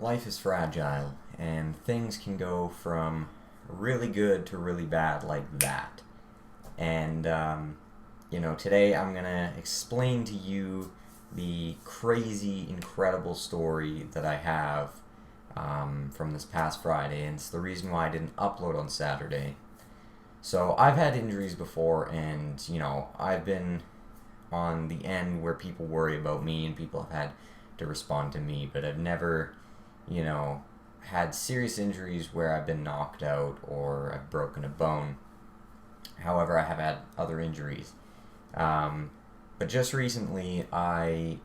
life is fragile, and things can go from really good to really bad like that. And, today I'm going to explain to you the crazy, incredible story that I have from this past Friday, and it's the reason why I didn't upload on Saturday. So I've had injuries before, and, I've been on the end where people worry about me and people have had to respond to me, but I've never, had serious injuries where I've been knocked out or I've broken a bone. However, I have had other injuries. But just recently, I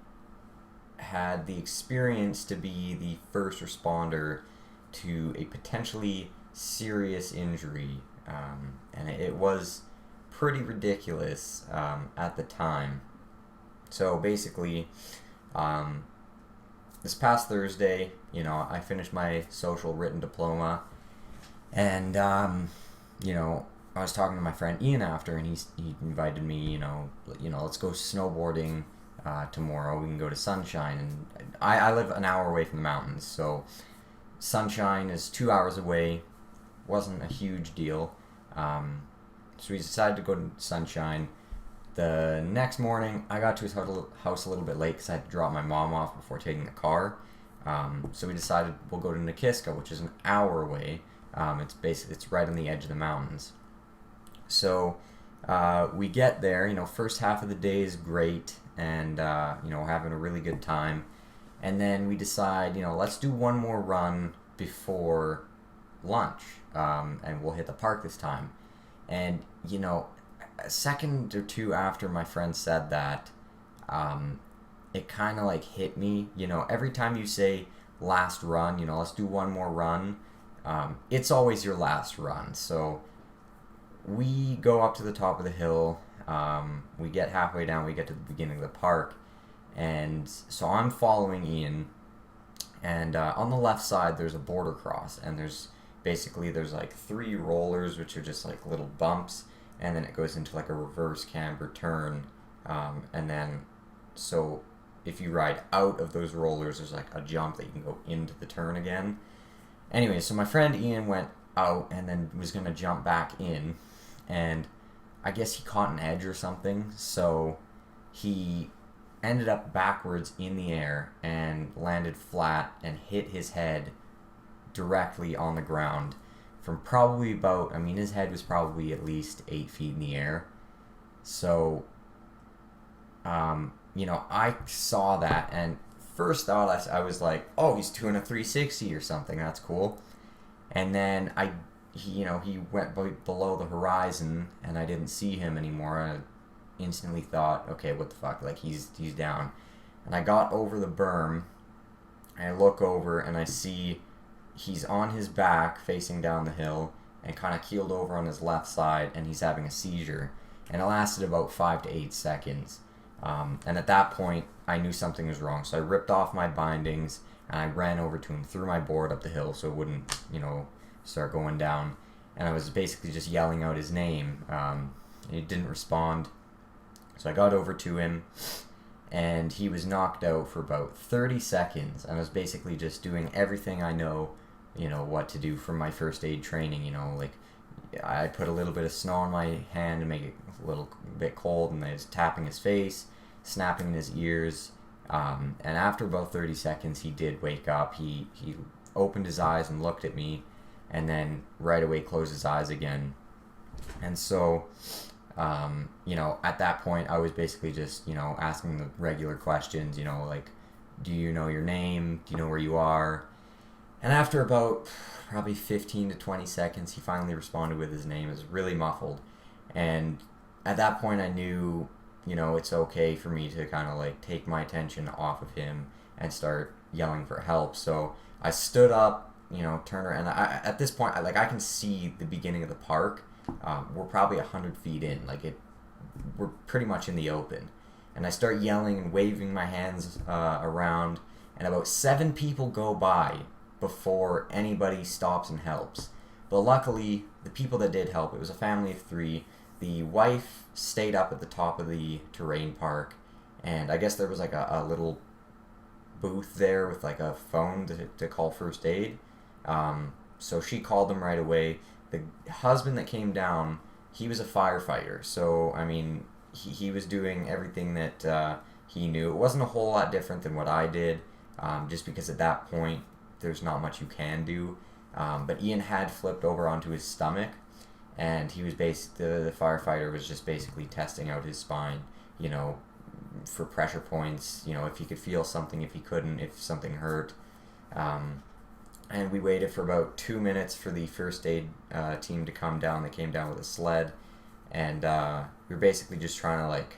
had the experience to be the first responder to a potentially serious injury, and it was pretty ridiculous at the time. So basically, this past Thursday, I finished my social written diploma, and I was talking to my friend Ian after, and he invited me, let's go snowboarding tomorrow. We can go to Sunshine, and I live an hour away from the mountains, so Sunshine is 2 hours away. Wasn't a huge deal, so we decided to go to Sunshine. The next morning, I got to his house a little bit late because I had to drop my mom off before taking the car. So we decided we'll go to Nakiska, which is an hour away. It's right on the edge of the mountains. So we get there. First half of the day is great, and having a really good time. And then we decide, let's do one more run before lunch, and we'll hit the park this time. And a second or two after my friend said that, it kind of hit me. Every time you say last run, let's do one more run, it's always your last run. So we go up to the top of the hill, we get halfway down, we get to the beginning of the park, and so I'm following Ian, and on the left side there's a border cross, and there's 3 rollers, which are just little bumps, and then it goes into a reverse camber turn, and then so if you ride out of those rollers, there's a jump that you can go into the turn again. Anyway, so my friend Ian went out and then was going to jump back in, and I guess he caught an edge or something, so he ended up backwards in the air and landed flat and hit his head directly on the ground from probably his head was probably at least 8 feet in the air. So, I saw that, and first thought I was like, oh, he's doing a 360 or something, that's cool. And then he went below the horizon, and I didn't see him anymore. I instantly thought, okay, what the fuck, he's down. And I got over the berm, and I look over, and I see he's on his back facing down the hill and kind of keeled over on his left side, and he's having a seizure, and it lasted about 5 to 8 seconds, and at that point I knew something was wrong, so I ripped off my bindings and I ran over to him, threw my board up the hill so it wouldn't start going down, and I was basically just yelling out his name. He didn't respond, so I got over to him, and he was knocked out for about 30 seconds, and I was basically just doing everything I know what to do from my first aid training. I put a little bit of snow on my hand to make it a little bit cold, and I was tapping his face, snapping in his ears, and after about 30 seconds he did wake up. He opened his eyes and looked at me, and then right away closed his eyes again. And so at that point I was basically just asking the regular questions, do you know your name, do you know where you are? And after about probably 15 to 20 seconds, he finally responded with his name. It was really muffled. And at that point, I knew, it's okay for me to kind of take my attention off of him and start yelling for help. So I stood up, turned around. And at this point, I can see the beginning of the park. We're probably 100 feet in. We're pretty much in the open. And I start yelling and waving my hands around. And about 7 people go by before anybody stops and helps. But luckily, the people that did help, it was a family of 3. The wife stayed up at the top of the terrain park, and I guess there was a little booth there with like a phone to call first aid. So she called them right away. The husband that came down, he was a firefighter, so I mean, he was doing everything that he knew. It wasn't a whole lot different than what I did, just because at that point there's not much you can do. But Ian had flipped over onto his stomach, and he was the firefighter was just basically testing out his spine, you know, for pressure points, you know, if he could feel something, if he couldn't, if something hurt. And we waited for about 2 minutes for the first aid team to come down. They came down with a sled, and we were basically just trying to, like,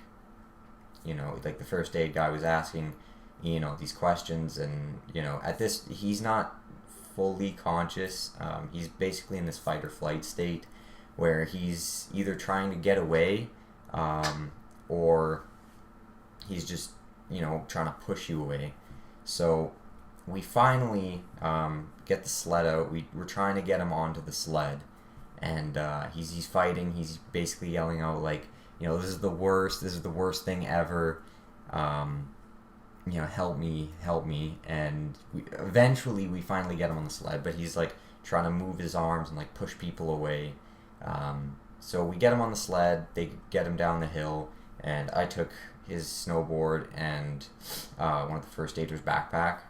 you know, like the first aid guy was asking, you know, these questions, and, you know, at this, he's not fully conscious. He's basically in this fight or flight state where he's either trying to get away, or he's just, you know, trying to push you away. So we finally get the sled out. We're trying to get him onto the sled, and he's fighting. He's basically yelling out, like, you know, this is the worst thing ever. You know, help me. And eventually we finally get him on the sled, but he's like trying to move his arms and like push people away. So we get him on the sled. They get him down the hill, and I took his snowboard and one of the first aiders' backpack,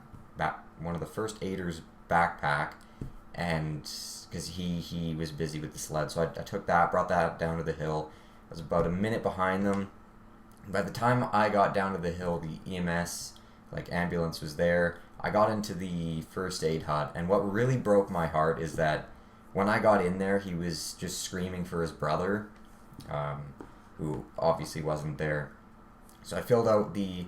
and because he was busy with the sled, so I took that, brought that down to the hill. I was about a minute behind them. By the time I got down to the hill, the EMS, like, ambulance was there. I got into the first aid hut, and what really broke my heart is that when I got in there, he was just screaming for his brother, who obviously wasn't there. So I filled out the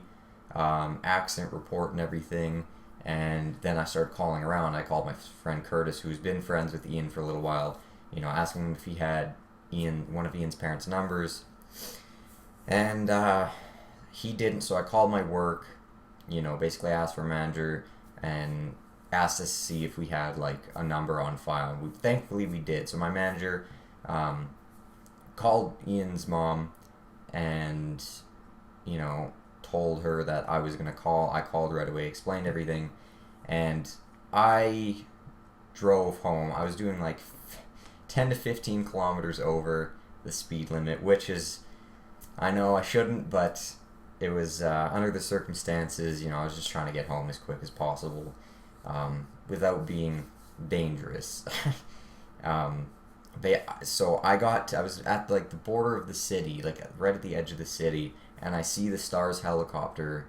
accident report and everything, and then I started calling around. I called my friend Curtis, who's been friends with Ian for a little while, you know, asking him if he had one of Ian's parents' numbers. And he didn't, so I called my work, you know, basically asked for a manager and asked us to see if we had, like, a number on file. Thankfully we did. So my manager called Ian's mom and, you know, told her that I was going to call. I called right away, explained everything, and I drove home. I was doing like 10 to 15 kilometers over the speed limit, which is, I know I shouldn't, but it was under the circumstances. You know, I was just trying to get home as quick as possible without being dangerous. So I was at, like, the border of the city, like right at the edge of the city, and I see the STARS helicopter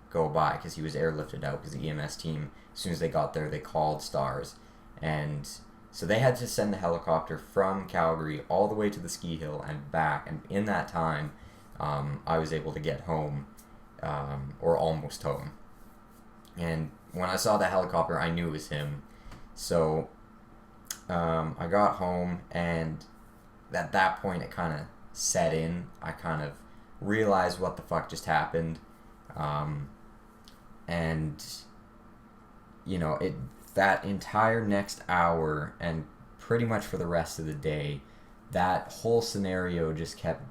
go by because he was airlifted out because the EMS team, as soon as they got there, they called STARS. And so they had to send the helicopter from Calgary all the way to the ski hill and back. And in that time, I was able to get home, or almost home. And when I saw the helicopter, I knew it was him. So I got home, and at that point, it kind of set in. I kind of realized what the fuck just happened. And, you know, that entire next hour and pretty much for the rest of the day, that whole scenario just kept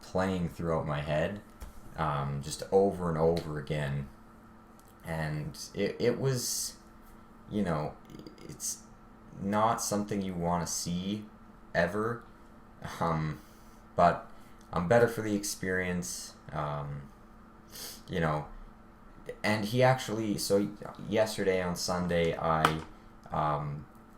playing throughout my head, just over and over again. And it was, you know, it's not something you want to see ever, but I'm better for the experience, you know. And he actually, so yesterday on Sunday, I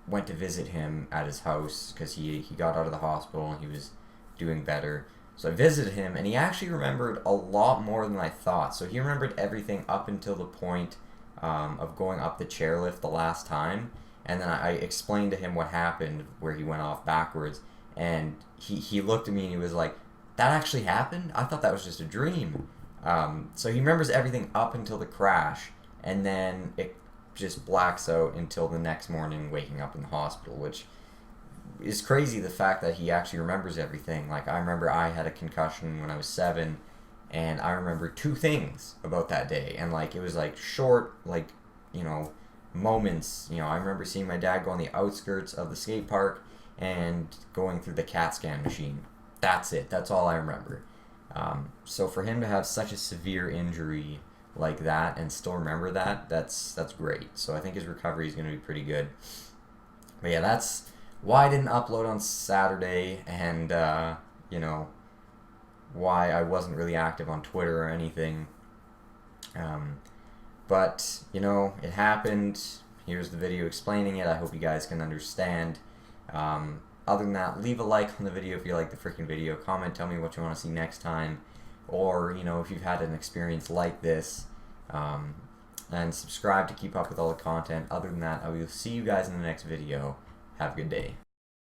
went to visit him at his house because he got out of the hospital and he was doing better. So I visited him, and he actually remembered a lot more than I thought. So he remembered everything up until the point of going up the chairlift the last time. And then I explained to him what happened, where he went off backwards. And he looked at me and he was like, "That actually happened? I thought that was just a dream." So he remembers everything up until the crash, and then it just blacks out until the next morning waking up in the hospital, which is crazy, the fact that he actually remembers everything. Like, I remember I had a concussion when I was 7, and I remember 2 things about that day, and, like, it was, like, short, like, you know, moments. You know, I remember seeing my dad go on the outskirts of the skate park and going through the CAT scan machine. That's it. That's all I remember. So for him to have such a severe injury like that and still remember that, that's great. So I think his recovery is going to be pretty good. But yeah, that's why I didn't upload on Saturday, and you know, why I wasn't really active on Twitter or anything. But you know, it happened. Here's the video explaining it. I hope you guys can understand. Other than that, leave a like on the video if you like the freaking video. Comment, tell me what you want to see next time, or you know, if you've had an experience like this. And subscribe to keep up with all the content. Other than that, I will see you guys in the next video. Have a good day.